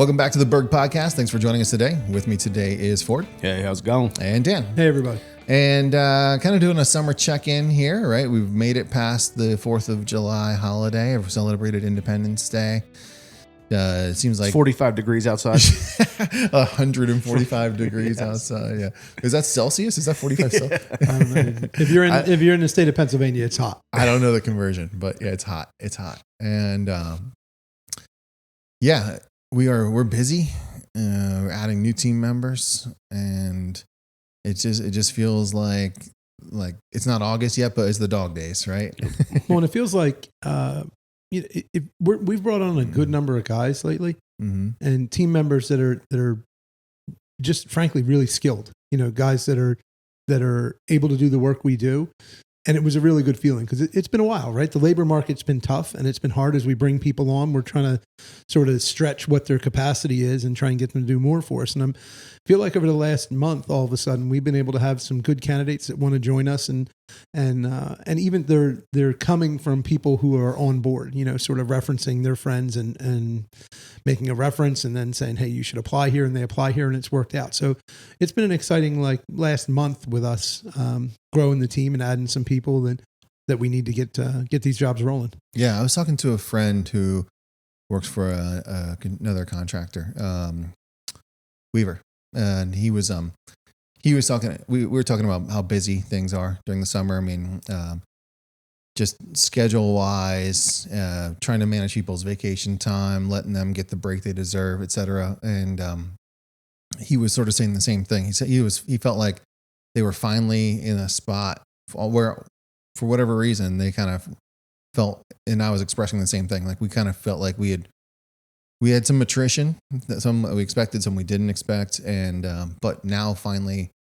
Welcome back to the Berg podcast. Thanks for joining us today. With me today is Ford. Hey, how's it going? And Dan. Hey, everybody. And kind of doing a summer check-in here, right? We've made it past the 4th of July holiday. We've celebrated Independence Day. It seems like 45 degrees outside. 145 degrees outside. Yeah. Is that Celsius? Is that 45 Celsius? I don't know. If you're in the state of Pennsylvania, it's hot. I don't know the conversion, but yeah, it's hot. It's hot. And yeah, we're busy. We're adding new team members, and it just feels like it's not August yet, but it's the dog days, right? Well, and it feels like we've brought on a good number of guys lately, and team members that are just frankly really skilled. Guys that are able to do the work we do. And it was a really good feeling because it's been a while, right? The labor market's been tough and it's been hard as we bring people on. We're trying to sort of stretch what their capacity is and try and get them to do more for us. And I feel like over the last month, all of a sudden, we've been able to have some good candidates that want to join us, and even they're coming from people who are on board, sort of referencing their friends and making a reference and then saying, hey, you should apply here, and they apply here, and it's worked out. So it's been an exciting last month with us growing the team and adding some people that we need to get these jobs rolling. Yeah, I was talking to a friend who works for another contractor, Weaver, and he was talking. We were talking about how busy things are during the summer. I mean, just schedule wise, trying to manage people's vacation time, letting them get the break they deserve, etc. And he was sort of saying the same thing. He said he felt like they were finally in a spot where, for whatever reason, they kind of felt, and I was expressing the same thing. Like we kind of felt like we had some attrition, some we expected, some we didn't expect, and but now finally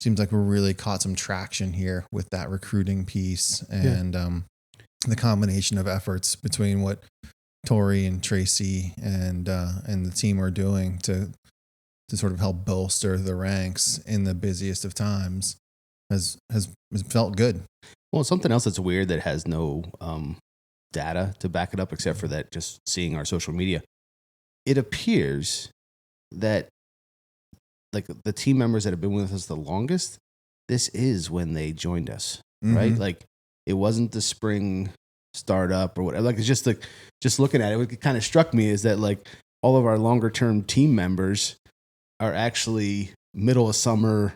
seems like we're really caught some traction here with that recruiting piece and the combination of efforts between what Tori and Tracy and the team are doing to sort of help bolster the ranks in the busiest of times has felt good. Well, something else that's weird that has no data to back it up except for that just seeing our social media. It appears that like the team members that have been with us the longest, this is when they joined us, right? Like it wasn't the spring startup or whatever. Like it's just looking at it, what kind of struck me is that like all of our longer term team members are actually middle of summer,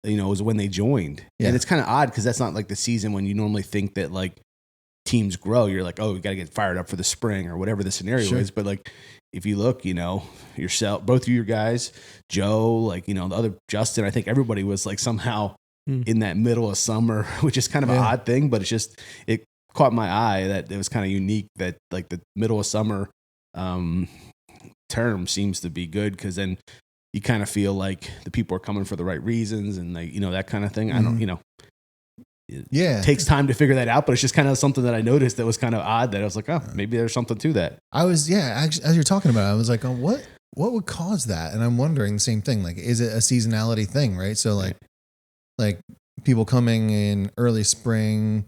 is when they joined. Yeah. And it's kind of odd because that's not like the season when you normally think that like teams grow. You're like, oh, we got to get fired up for the spring or whatever the scenario is. But like, if you look, yourself, both of you guys, Joe, like, the other Justin, I think everybody was like somehow in that middle of summer, which is kind of an odd thing, but it caught my eye that it was kind of unique that like the middle of summer term seems to be good because then you kind of feel like the people are coming for the right reasons and like, that kind of thing. I don't, it takes time to figure that out, but it's just kind of something that I noticed that was kind of odd that I was like, oh, maybe there's something to that. Actually, as you're talking about it, I was like, oh, what would cause that? And I'm wondering the same thing. Like, is it a seasonality thing, right? So like people coming in early spring,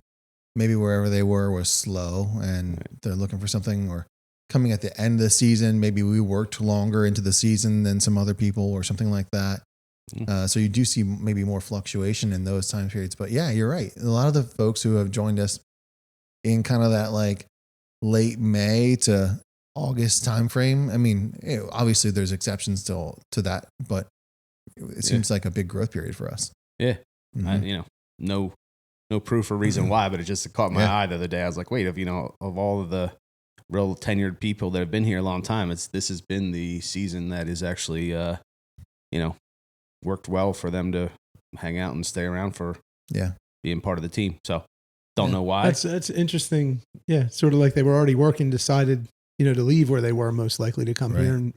maybe wherever they were was slow and they're looking for something, or coming at the end of the season, maybe we worked longer into the season than some other people or something like that. So you do see maybe more fluctuation in those time periods. But yeah, you're right. A lot of the folks who have joined us in kind of that like late May to August timeframe, I mean, obviously there's exceptions to that, but it seems like a big growth period for us. Yeah. No proof or reason why, but it just caught my eye the other day. I was like, wait, of all of the real tenured people that have been here a long time, this has been the season that is actually, worked well for them to hang out and stay around for being part of the team. So don't know why. That's interesting. Yeah. Sort of like they were already working, decided, to leave where they were most likely to come here. And,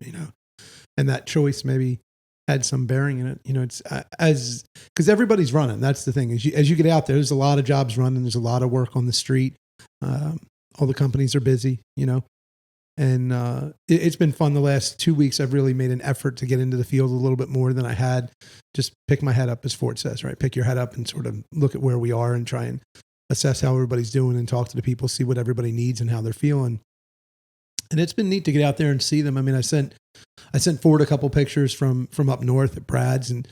and that choice maybe had some bearing in it. It's because everybody's running. That's the thing. As you get out there's a lot of jobs running. There's a lot of work on the street. All the companies are busy, And it's been fun the last 2 weeks. I've really made an effort to get into the field a little bit more than I had. Just pick my head up, as Ford says, right? Pick your head up and sort of look at where we are and try and assess how everybody's doing and talk to the people, see what everybody needs and how they're feeling. And it's been neat to get out there and see them. I mean, I sent Ford a couple pictures from up north at Brad's, and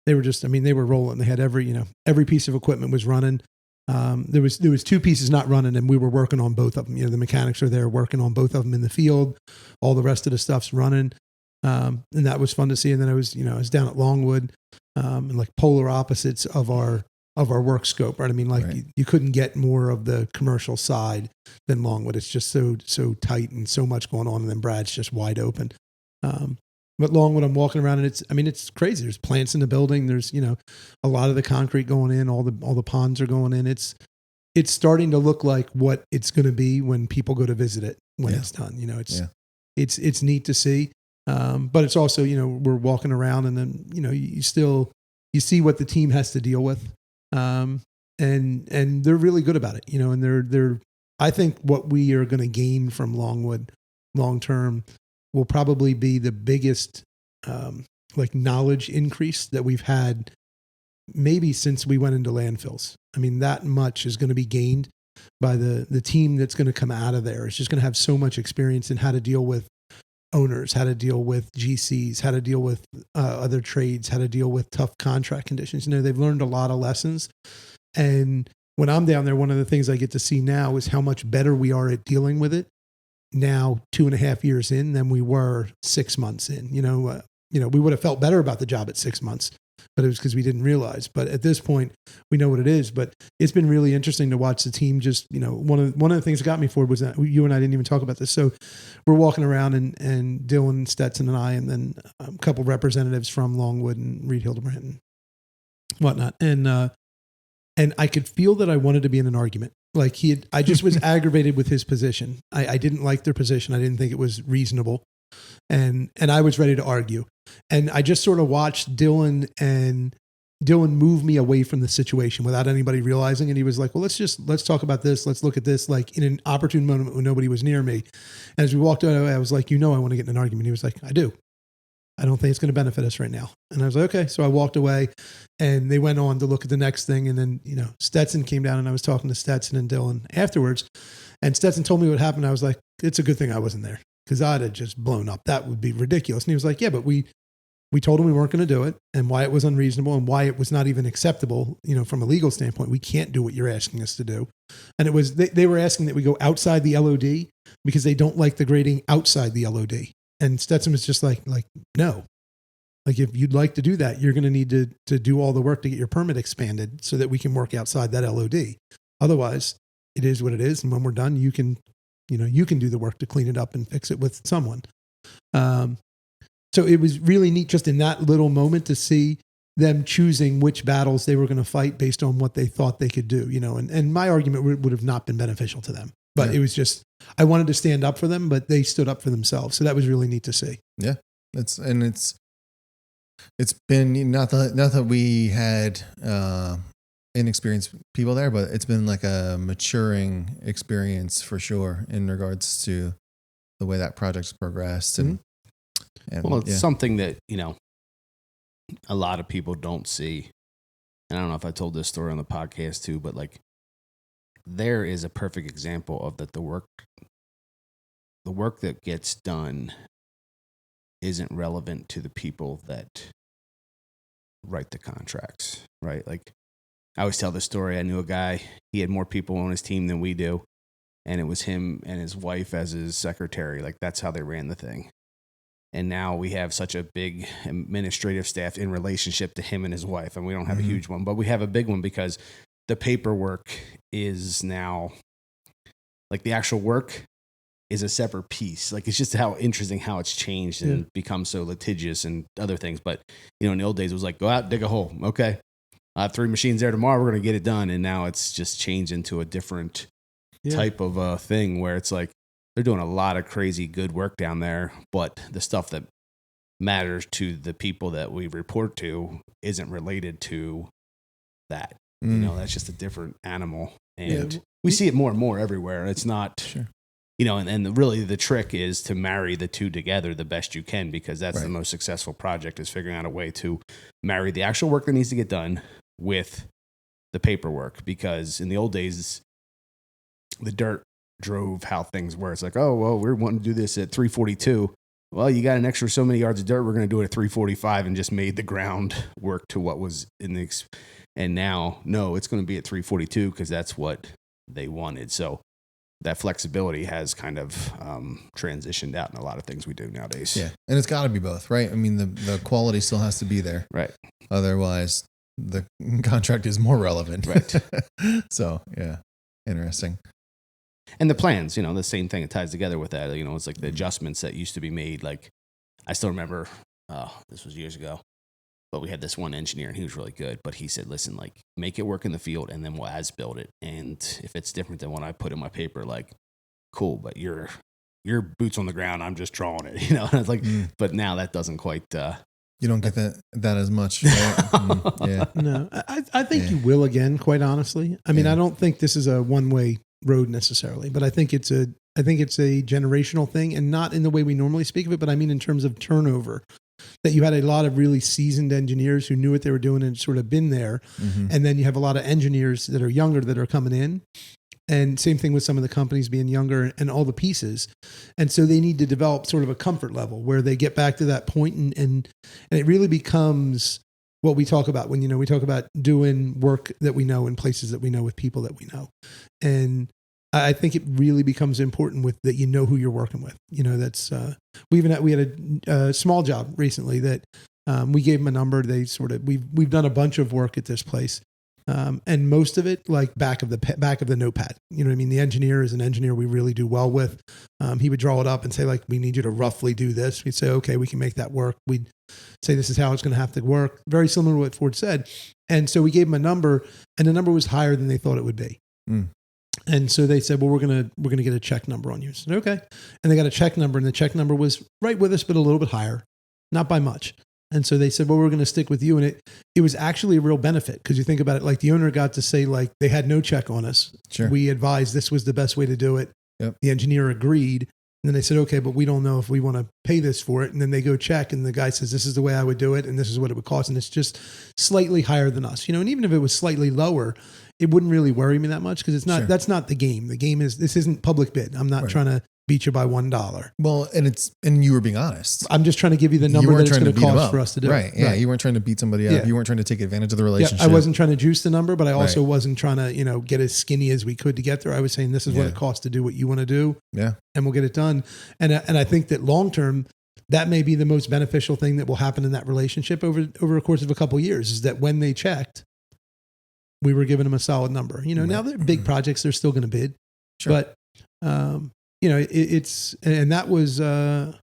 they were just, I mean, they were rolling. They had every piece of equipment was running. There was two pieces not running, and we were working on both of them. The mechanics are there working on both of them in the field. All the rest of the stuff's running. And that was fun to see. And then I was down at Longwood, and like polar opposites of our work scope, right? I mean, like right. you couldn't get more of the commercial side than Longwood. It's just so tight and so much going on. And then Brad's just wide open. But Longwood, I'm walking around and it's crazy. There's plants in the building. There's, a lot of the concrete going in, all the ponds are going in. It's starting to look like what it's going to be when people go to visit it when it's done. It's neat to see. But it's also, we're walking around and then, you see what the team has to deal with. And they're really good about it, and they're, I think what we are going to gain from Longwood long-term will probably be the biggest, knowledge increase that we've had maybe since we went into landfills. I mean, that much is going to be gained by the team that's going to come out of there. It's just going to have so much experience in how to deal with owners, how to deal with GCs, how to deal with other trades, how to deal with tough contract conditions. They've learned a lot of lessons. And when I'm down there, one of the things I get to see now is how much better we are at dealing with it now 2.5 years in than we were 6 months in. We would have felt better about the job at 6 months, but it was because we didn't realize. But at this point, we know what it is. But it's been really interesting to watch the team just, one of the things that got me for it was that you and I didn't even talk about this. So we're walking around and Dylan, Stetson, and I, and then a couple representatives from Longwood and Reed Hildebrandt and whatnot. And I could feel that I wanted to be in an argument. Like I just was aggravated with his position. I didn't like their position. I didn't think it was reasonable. And I was ready to argue. And I just sort of watched Dylan move me away from the situation without anybody realizing it. He was like, well, let's talk about this. Let's look at this, like in an opportune moment when nobody was near me. And as we walked away, I was like, I want to get in an argument. He was like, I do. I don't think it's going to benefit us right now. And I was like, okay. So I walked away and they went on to look at the next thing. And then, Stetson came down and I was talking to Stetson and Dylan afterwards. And Stetson told me what happened. I was like, it's a good thing I wasn't there because I'd have just blown up. That would be ridiculous. And he was like, yeah, but we told him we weren't going to do it and why it was unreasonable and why it was not even acceptable, from a legal standpoint. We can't do what you're asking us to do. And it was, they were asking that we go outside the LOD because they don't like the grading outside the LOD. And Stetson was just like, no, like if you'd like to do that, you're going to need to do all the work to get your permit expanded so that we can work outside that LOD. Otherwise it is what it is. And when we're done, you can do the work to clean it up and fix it with someone. So it was really neat just in that little moment to see them choosing which battles they were going to fight based on what they thought they could do, and my argument would have not been beneficial to them, but It was just, I wanted to stand up for them, but they stood up for themselves. So that was really neat to see. Yeah. It's been not that we had, inexperienced people there, but it's been like a maturing experience for sure in regards to the way that project's progressed. And well, it's something that, a lot of people don't see. And I don't know if I told this story on the podcast too, but like there is a perfect example of that the work that gets done isn't relevant to the people that write the contracts, right? Like I always tell the story. I knew a guy, he had more people on his team than we do. And it was him and his wife as his secretary. Like that's how they ran the thing. And now we have such a big administrative staff in relationship to him and his wife. And we don't have a huge one, but we have a big one because the paperwork is now, like the actual work is a separate piece. Like it's just how interesting how it's changed and become so litigious and other things. But, in the old days it was like, go out, dig a hole. Okay. I have 3 machines there tomorrow. We're going to get it done. And now it's just changed into a different type of thing where it's like, they're doing a lot of crazy good work down there, but the stuff that matters to the people that we report to isn't related to that. That's just a different animal. And we see it more and more everywhere. It's not, and really the trick is to marry the two together the best you can, because that's the most successful project, is figuring out a way to marry the actual work that needs to get done with the paperwork. Because in the old days, the dirt drove how things were. It's like, oh, well, we're wanting to do this at 342. Well, you got an extra so many yards of dirt. We're going to do it at 345 and just made the ground work to what was in the, and now, no, it's going to be at 342 because that's what they wanted. So that flexibility has kind of transitioned out in a lot of things we do nowadays. Yeah. And it's got to be both, right? I mean, the quality still has to be there. Right. Otherwise, the contract is more relevant. Right. So, yeah. Interesting. And the plans, the same thing. It ties together with that. It's like the adjustments that used to be made. Like, I still remember, this was years ago, but we had this one engineer and he was really good. But he said, listen, like, make it work in the field and then we'll as build it. And if it's different than what I put in my paper, like, cool, but your boots on the ground, I'm just drawing it, And it's like, but now that doesn't quite. You don't get that as much. Right? Yeah. No, I think you will again, quite honestly. I mean, I don't think this is a one-way road necessarily, but I think it's a generational thing, and not in the way we normally speak of it, but I mean in terms of turnover, that you had a lot of really seasoned engineers who knew what they were doing and sort of been there. And then you have a lot of engineers that are younger that are coming in, and same thing with some of the companies being younger and all the pieces. And so they need to develop sort of a comfort level where they get back to that point and it really becomes what we talk about when, we talk about doing work that we know in places that we know with people that we know. And I think it really becomes important with that, who you're working with. That's, we had a small job recently that we gave them a number. They we've done a bunch of work at this place. And most of it like back of the notepad, what I mean? The engineer is an engineer we really do well with. He would draw it up and say, like, we need you to roughly do this. We'd say, okay, we can make that work. We'd say, this is how it's going to have to work. Very similar to what Ford said. And so we gave them a number, and the number was higher than they thought it would be. And so they said, well, we're going to get a check number on you. I said, okay. And they got a check number, and the check number was right with us, but a little bit higher, not by much. And so they said, well, we're going to stick with you. And it was actually a real benefit, because you think about it, like the owner got to say, like, they had no check on us. Sure. We advised this was the best way to do it. Yep. The engineer agreed. And then they said, okay, but we don't know if we want to pay this for it. And then they go check, and the guy says, this is the way I would do it, and this is what it would cost. And it's just slightly higher than us, and even if it was slightly lower, it wouldn't really worry me that much, because it's not, Sure. That's not the game. The game is, this isn't public bid. I'm not trying to beat you by $1. Well, and you were being honest. I'm just trying to give you the number that it's going to cost for us to do. Right. Yeah. Right. You weren't trying to beat somebody up. Yeah. You weren't trying to take advantage of the relationship. I wasn't trying to juice the number, but I also wasn't trying to, get as skinny as we could to get there. I was saying, this is what it costs to do what you want to do. Yeah. And we'll get it done. And I think that long term, that may be the most beneficial thing that will happen in that relationship over a course of a couple of years, is that when they checked, we were giving them a solid number. Now they're big projects, they're still going to bid. Sure. But, it's, and that was, I'm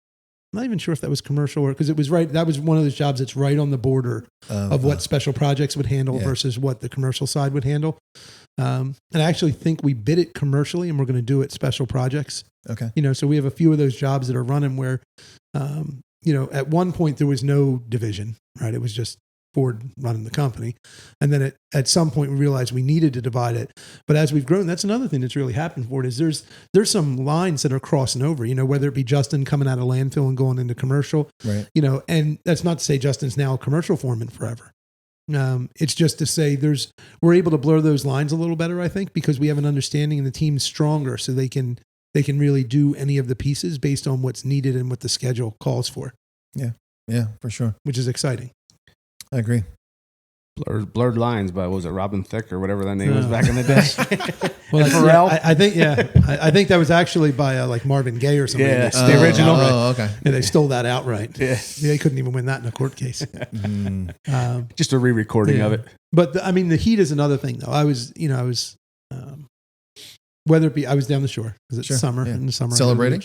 not even sure if that was commercial or, because it was that was one of those jobs that's right on the border of what special projects would handle versus what the commercial side would handle. And I actually think we bid it commercially, and we're going to do it special projects. Okay. So we have a few of those jobs that are running where, at one point there was no division, right? It was just Ford running the company. And then at some point we realized we needed to divide it. But as we've grown, that's another thing that's really happened for it, is there's some lines that are crossing over, whether it be Justin coming out of landfill and going into commercial, right. And that's not to say Justin's now a commercial foreman forever. It's just to say we're able to blur those lines a little better, I think, because we have an understanding and the team's stronger, so they can really do any of the pieces based on what's needed and what the schedule calls for. Yeah. Yeah, for sure. Which is exciting. I agree. Blurred Lines by, what was it, Robin Thicke or whatever that name was back in the day? Well, Pharrell? I think, I think that was actually by like Marvin Gaye or something. Yeah, the original. Oh, okay. Yeah, they stole that outright. Yeah. They couldn't even win that in a court case. Just a re-recording of it. But the heat is another thing, though. I was, whether it be, I was down the shore because it's summer. In the summer, celebrating.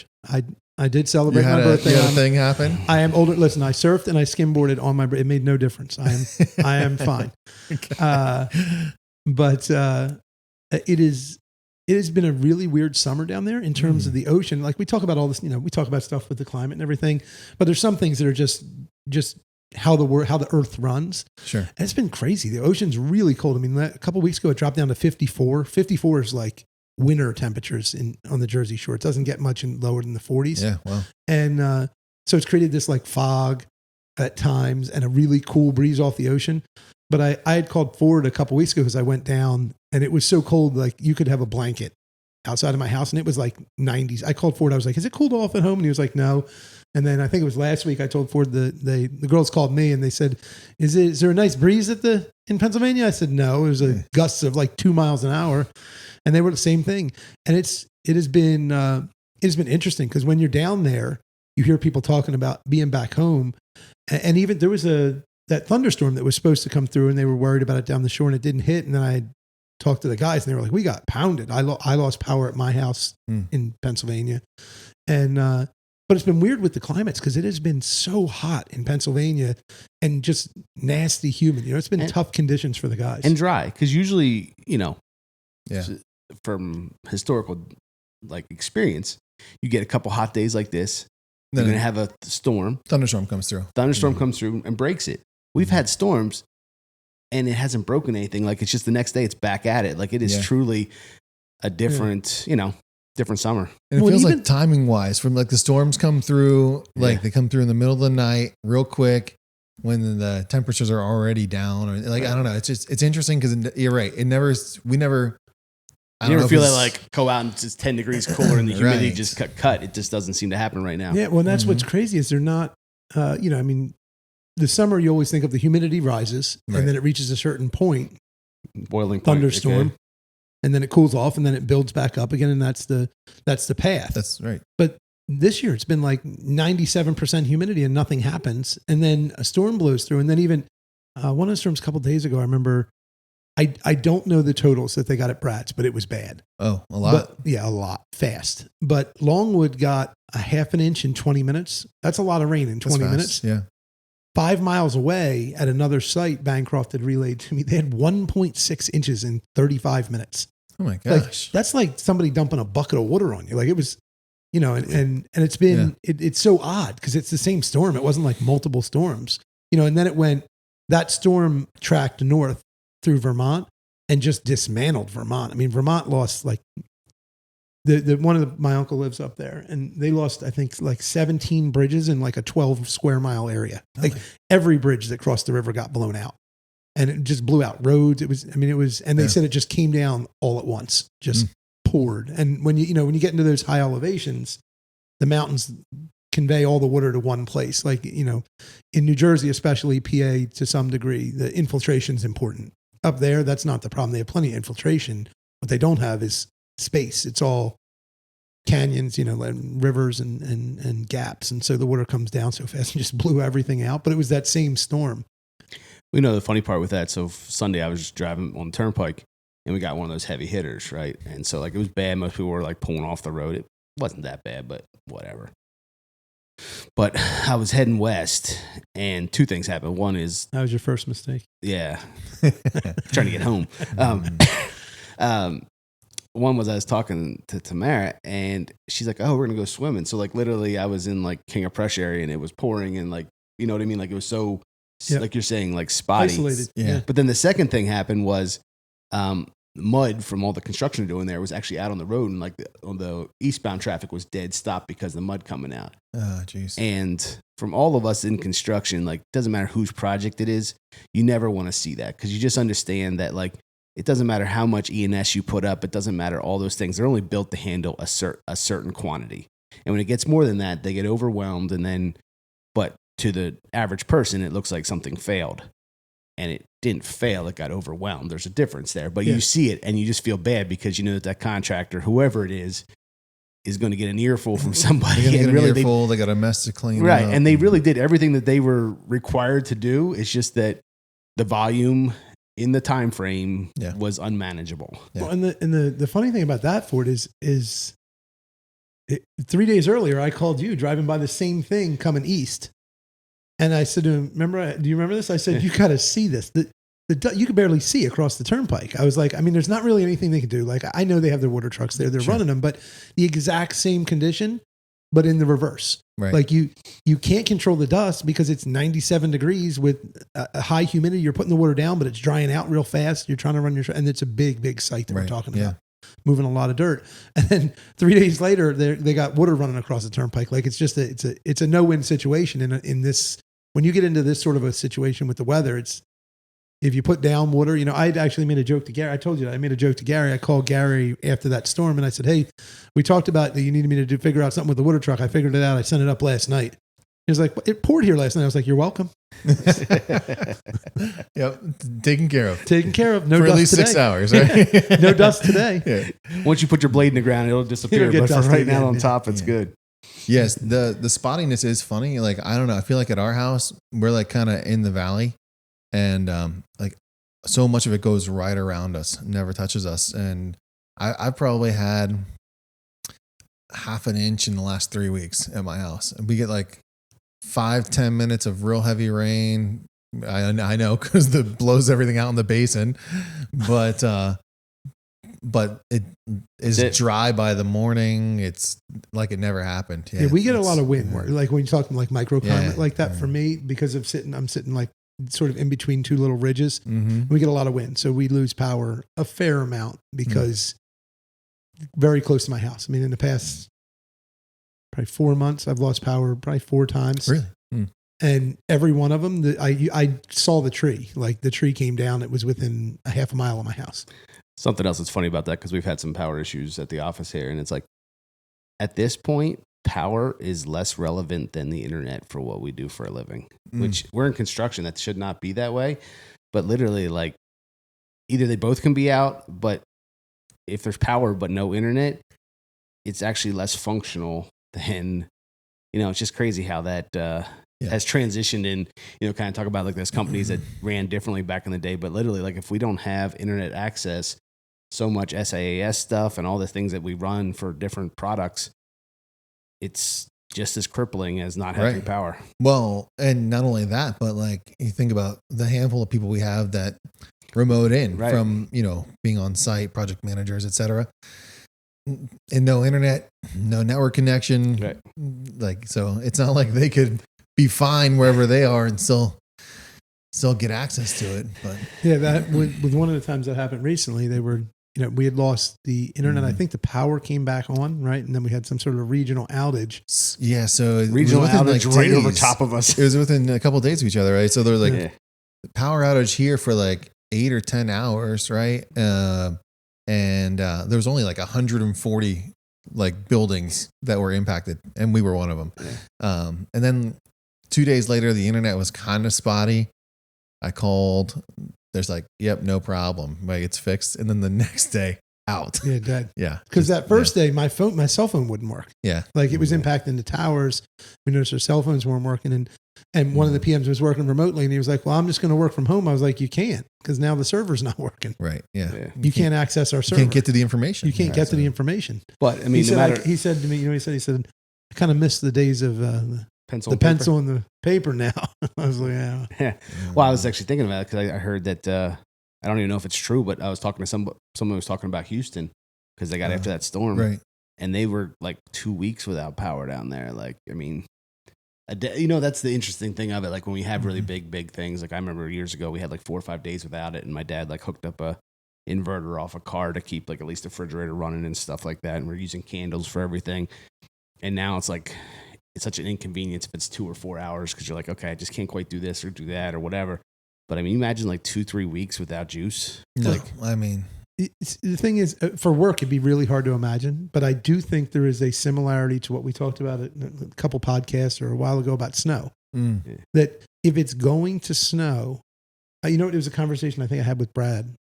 I did celebrate my birthday. You had a thing happen. I am older. Listen, I surfed and I skimboarded on my birthday. It made no difference. I am fine. But it has been a really weird summer down there in terms of the ocean. Like, we talk about all this, we talk about stuff with the climate and everything, but there's some things that are just how the earth runs. Sure. And it's been crazy. The ocean's really cold. I mean, a couple of weeks ago, it dropped down to 54. 54 is like winter temperatures on the Jersey Shore. It doesn't get much lower than the 40s. Yeah, wow. And so it's created this like fog at times and a really cool breeze off the ocean. But I had called Ford a couple weeks ago because I went down and it was so cold, like you could have a blanket outside of my house, and it was like 90s. I called Ford. I was like, "Is it cooled off at home?" And he was like, "No." And then I think it was last week I told Ford the girls called me and they said, "Is there a nice breeze in Pennsylvania?" I said, "No." It was a gusts of like 2 miles an hour, and they were the same thing. And it has been interesting because when you're down there, you hear people talking about being back home, and even there was that thunderstorm that was supposed to come through, and they were worried about it down the shore, and it didn't hit. And then I talked to the guys, and they were like, "We got pounded. I lost power at my house in Pennsylvania," and but it's been weird with the climates because it has been so hot in Pennsylvania and just nasty humid. It's been tough conditions for the guys. And dry, because usually, from historical experience, you get a couple hot days like this. You're going to have a storm. Thunderstorm comes through. Comes through and breaks it. We've had storms and it hasn't broken anything. Like, it's just the next day it's back at it. Like, it is truly a different, different summer. And it feels like timing wise, from like the storms come through, like they come through in the middle of the night real quick when the temperatures are already down, or I don't know. It's interesting because you're right. You never feel that go out and it's 10 degrees cooler and the humidity just cut. It just doesn't seem to happen right now. Yeah. Well, that's what's crazy is they're not, the summer you always think of the humidity rises and then it reaches a certain point, boiling point, thunderstorm. Okay. And then it cools off and then it builds back up again. And that's the path. That's right. But this year it's been like 97% humidity and nothing happens. And then a storm blows through. And then even one of the storms a couple of days ago, I remember, I don't know the totals that they got at Bratz, but it was bad. Oh, a lot? A lot. Fast. But Longwood got a half an inch in 20 minutes. That's a lot of rain in 20 minutes. Yeah. 5 miles away at another site, Bancroft had relayed to me, they had 1.6 inches in 35 minutes. Oh my gosh. That's like somebody dumping a bucket of water on you. Like, it was, and it's been, it's so odd because it's the same storm. It wasn't like multiple storms, and then that storm tracked north through Vermont and just dismantled Vermont. I mean, Vermont lost like my uncle lives up there and they lost, I think, like 17 bridges in like a 12 square mile area. Like every bridge that crossed the river got blown out. And it just blew out roads. And they said it just came down all at once, just poured. And when you get into those high elevations, the mountains convey all the water to one place. Like, in New Jersey, especially PA to some degree, the infiltration is important. Up there, that's not the problem. They have plenty of infiltration. What they don't have is space. It's all canyons, rivers and gaps. And so the water comes down so fast and just blew everything out. But it was that same storm. We know the funny part with that. So Sunday I was just driving on the turnpike and we got one of those heavy hitters, right? And so it was bad. Most people were pulling off the road. It wasn't that bad, but whatever. But I was heading west and two things happened. One is... That was your first mistake. Yeah. Trying to get home. One was I was talking to Tamara and she's like, "Oh, we're going to go swimming." So literally I was in King of Prussia area and it was pouring and you know what I mean? It was so... like you're saying, spotty. Isolated. Yeah. But then the second thing happened was mud from all the construction doing there was actually out on the road, and on the eastbound traffic was dead stop because of the mud coming out. Oh, jeez. And from all of us in construction, doesn't matter whose project it is, you never want to see that because you just understand that it doesn't matter how much E&S you put up, it doesn't matter all those things. They're only built to handle a certain quantity, and when it gets more than that, they get overwhelmed, and then to the average person, it looks like something failed. And it didn't fail, it got overwhelmed. There's a difference there. But you see it and you just feel bad because you know that contractor, whoever it is going to get an earful from somebody. They got a mess to clean right. up. And they really did everything that they were required to do. It's just that the volume in the time frame was unmanageable. Yeah. Well, and the funny thing about that, Ford, is 3 days earlier, I called you driving by the same thing coming east. And I said to him, do you remember this? I said, you got to see this. You could barely see across the turnpike. I was like, there's not really anything they can do. I know they have their water trucks there. They're running them, but the exact same condition, but in the reverse. Right. You can't control the dust because it's 97 degrees with a high humidity. You're putting the water down, but it's drying out real fast. You're trying to run and it's a big site that we're talking about. Moving a lot of dirt. And then 3 days later, they got water running across the turnpike. It's just it's a no-win situation in this. When you get into this sort of a situation with the weather, if you put down water, I actually made a joke to Gary. I told you that I made a joke to Gary. I called Gary after that storm and I said, hey, we talked about that you needed me to figure out something with the water truck. I figured it out. I sent it up last night. He was like, it poured here last night. I was like, you're welcome. Yep. Taken care of. Taken care of. No for dust at least today. 6 hours, right? No dust today. Yeah. Once you put your blade in the ground, it'll disappear. It'll get But for dusty right now again, on yeah. top, it's good. Yes, the spottiness is funny. Like, I don't know. I feel like at our house, we're like kind of in the valley, and like so much of it goes right around us, never touches us. And I've probably had half an inch in the last 3 weeks at my house, and we get like 5-10 minutes of real heavy rain. I know because it blows everything out in the basin, but it is dry by the morning. It's like it never happened. Yeah, we get a lot of wind. Like when you're talking like microclimate like that, for me, because I'm sitting like sort of in between two little ridges. Mm-hmm. We get a lot of wind, so we lose power a fair amount because very close to my house. I mean, in the past probably 4 months, I've lost power probably 4 times. Really? Mm. And every one of them, I saw the tree. Like the tree came down. It was within a half a mile of my house. Something else that's funny about that, because we've had some power issues at the office here, and it's like, at this point, power is less relevant than the internet for what we do for a living, which we're in construction. That should not be that way. But literally, like, either they both can be out, but if there's power but no internet, it's actually less functional than, it's just crazy how that has transitioned in, kind of talk about like those companies that ran differently back in the day. But literally, like, if we don't have internet access, so much SaaS stuff and all the things that we run for different products, it's just as crippling as not having power. Well, and not only that, but like you think about the handful of people we have that remote in from, being on site, project managers, etc. And no internet, no network connection. Right. Like, so it's not like they could be fine wherever they are and still get access to it. But yeah, that with one of the times that happened recently, they were, we had lost the internet. I think the power came back on, right? And then we had some sort of regional outage. Yeah. So regional outage like right over top of us. It was within a couple of days of each other, right? So there was like power outage here for like 8 or 10 hours, right? And there was only like 140 like buildings that were impacted, and we were one of them. Yeah. And then 2 days later, the internet was kind of spotty. I called. There's like, yep, no problem. Like, it's fixed. And then the next day, out. Yeah, dead. Yeah. Because that first day, my cell phone wouldn't work. Yeah. Like it was impacting the towers. We noticed our cell phones weren't working. And one of the PMs was working remotely, and he was like, well, I'm just going to work from home. I was like, you can't, because now the server's not working. Right. Yeah. You can't access our server. You can't get to the information. You can't get to the information. But I mean, he said to me, he said, I kind of miss the days of pencil and the paper now. I was like, yeah. Well, I was actually thinking about it because I heard that, I don't even know if it's true, but I was talking to someone was talking about Houston because they got after that storm. Right. And they were like 2 weeks without power down there. Like, I mean, that's the interesting thing of it. Like when we have really big things, like I remember years ago, we had like 4 or 5 days without it. And my dad like hooked up a inverter off a car to keep like at least the refrigerator running and stuff like that. And we're using candles for everything. And now it's like, it's such an inconvenience if it's 2 or 4 hours because you're like, okay, I just can't quite do this or do that or whatever. But I mean, imagine like 2-3 weeks without juice. No, like, I mean, the thing is, for work, it'd be really hard to imagine. But I do think there is a similarity to what we talked about a couple podcasts or a while ago about snow. That if it's going to snow, it was a conversation I think I had with Brad.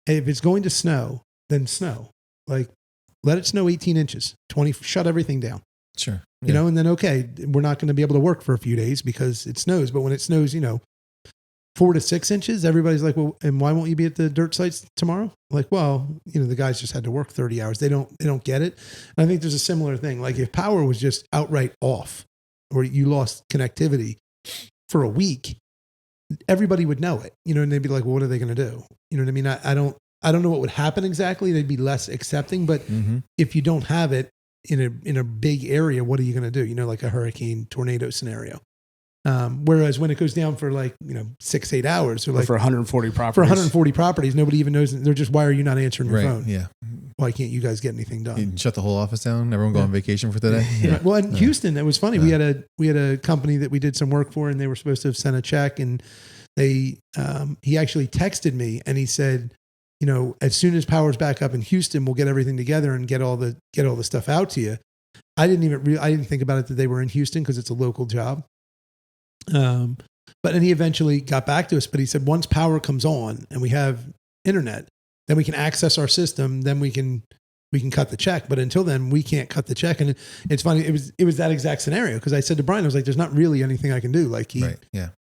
If it's going to snow, then snow. Like, let it snow 18 inches, 20, shut everything down. Sure. Yeah. And then, okay, we're not going to be able to work for a few days because it snows. But when it snows, 4 to 6 inches, everybody's like, well, and why won't you be at the dirt sites tomorrow? Like, well, the guys just had to work 30 hours. They don't get it. And I think there's a similar thing. Like if power was just outright off or you lost connectivity for a week, everybody would know it, and they'd be like, well, what are they going to do? You know what I mean? I don't know what would happen exactly. They'd be less accepting, but if you don't have it in a big area, what are you going to do? Like a hurricane tornado scenario. Whereas when it goes down for 6-8 hours, or for 140 properties, nobody even knows. They're just, why are you not answering your phone? Yeah. Why can't you guys get anything done? You shut the whole office down. Everyone go on vacation for today. Yeah. Well, in Houston, it was funny. We had a company that we did some work for, and they were supposed to have sent a check, and he actually texted me and he said, as soon as power's back up in Houston, we'll get everything together and get all the stuff out to you. I didn't think about it that they were in Houston because it's a local job. But then he eventually got back to us, but he said, once power comes on and we have internet, then we can access our system. Then we can cut the check. But until then, we can't cut the check. And it's funny. It was that exact scenario. Because I said to Brian, I was like, there's not really anything I can do. Like he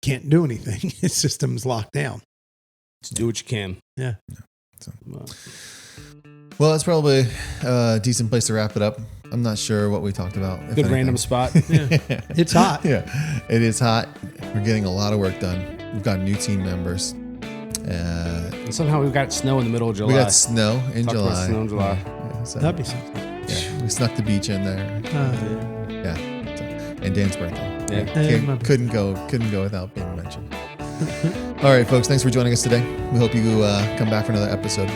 can't do anything. His system's locked down. Just do what you can. Yeah. Well, that's probably a decent place to wrap it up. I'm not sure what we talked about. Good random spot. Yeah. It's hot. Yeah, it is hot. We're getting a lot of work done. We've got new team members. And somehow we've got snow in the middle of July. We got snow in Talk July. about snow in July. Yeah, so, That'd be something. yeah, we snuck the beach in there. Yeah. So, and Dan's birthday. Yeah. Couldn't go without being mentioned. All right, folks. Thanks for joining us today. We hope you come back for another episode.